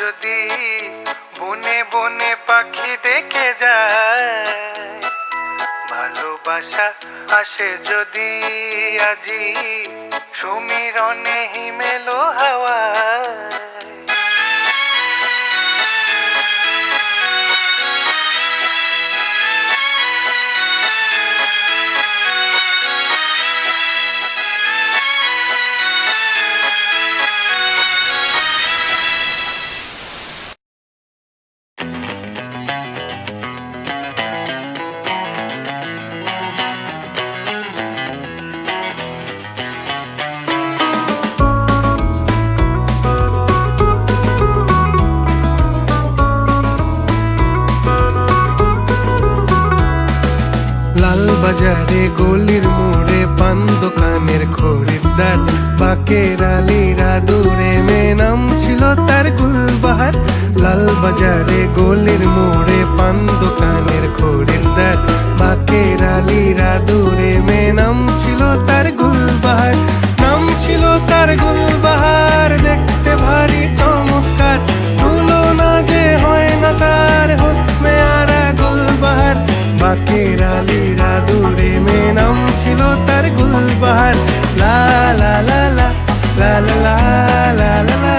যদি বনে বনে পাখি ডেকে যায়, ভালোবাসা আসে যদি আজি সমীরণে হিমেলো হাওয়ায়। লালবাজারে গলির মোড়ে পান দোকানের খরিদ্দার, বাকের আলীরা দূরে মে নাম ছিল তার গুলবাহার। লালবাজারে গলির মোড়ে পান দোকানের খরিদ্দার, বাকের আলীরা দূরে মে নাম ছিল তার গুলবাহার। নাম ছিল তার গুলবাহার, দেখতে ভারী চমৎকার, তুলনা যে হয় না তার হোসনে আরা গুলবাহার। বাকের আলীরা দূরে মে নাম ছিল তার গুলবাহার। লা লা লা লা লা লা লা লা লা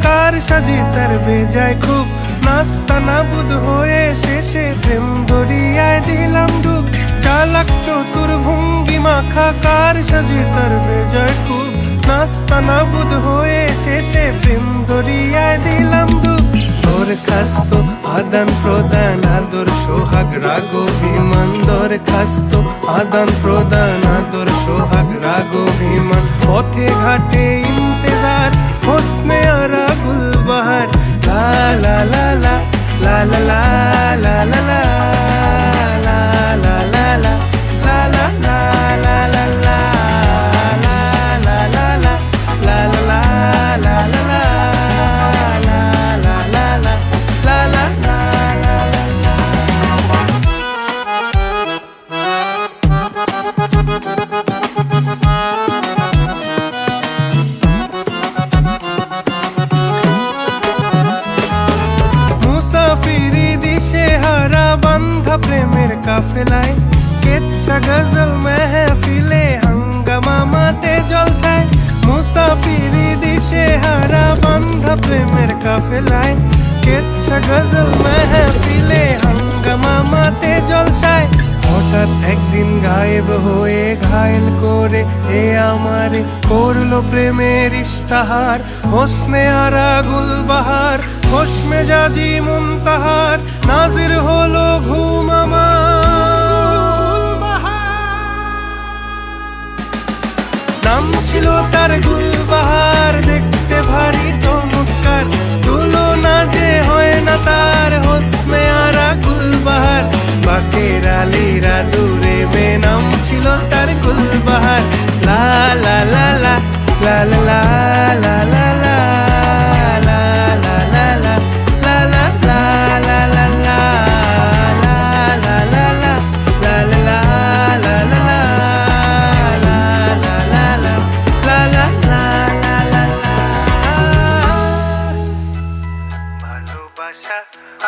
কার সাজি তার বেজায় খুব, নাস্তা নাবুদ হয়ে শেষে প্রেম দরিয়ায় দিলাম ডুব। চালাক চতুর ভঙ্গি মাখা কার সাজি তার বেজায় খুব, নাস্তা নাবুদ হয়ে শেষে প্রেম দরিয়ায় দিলাম ডুব। দরখাস্ত আদান প্রদান আদর সোহাগ রাগ অভিমান, দরখাস্ত আদান প্রদান আদর সোহাগ রাগ অভিমান। পথে ঘাটে ইন্তেজার হোসনে আরা গুলবাহার। লা লা লা লা লা লা লা লা লা লা লা লা লা লা লা লা লা লা লা প্রেমের কাফেলায়, কেচ্ছা গজল মেহফিলে হাঙ্গামা মাতে জলসায়। মুসাফিরি দিশে হারা বান্ধা প্রেমের কাফেলায়, কেচ্ছা গজল মেহফিলে হাঙ্গামা মাতে জলসায়। হঠাৎ একদিন গায়েব হয়ে ঘায়েল করে এ আমারে করলো প্রেমের ইশতাহার। হোসনে আরা গুলবাহার, খোশ মেজাজি মুনতাহার, নাজির হলো ঘুম আমার। নাম ছিল তার গুলবাহার, দেখতে ভারী চমৎকার, তুলনা যে হয় না তার হোসনে আরা গুলবাহার। বাকের আলীরা দূরে মে নাম ছিল তার গুলবাহার। লা লা লা লা লা লা লা লা লা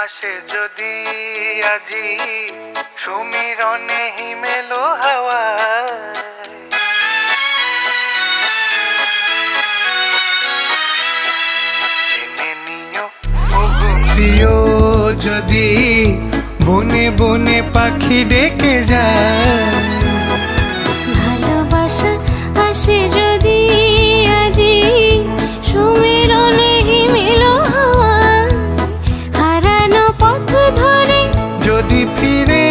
আসে যদি আজি সমীরণে হিমেলো হাওয়ায়। জেনে নিও প্রিয় যদি বনে বনে পাখি ডেকে যায়, ভালোবাসা আসে যদি আজি সমীরণে হিমেলো হাওয়ায়। হারানো পথ ধরে যদি ফিরে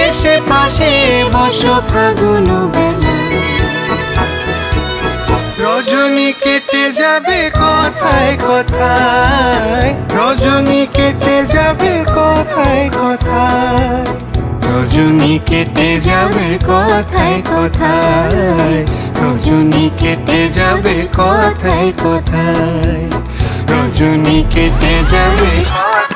এসে পাশে বসো ফাগুন বেলা। রজনী কেটে যাবে কথায় কথায়, রজনী কেটে যাবে কথায় কথায়, রজনী কেটে যাবে কথায় কথায়, রজনী কেটে যাবে কথায় কথায়, রজনী কেটে যাবে কথায়।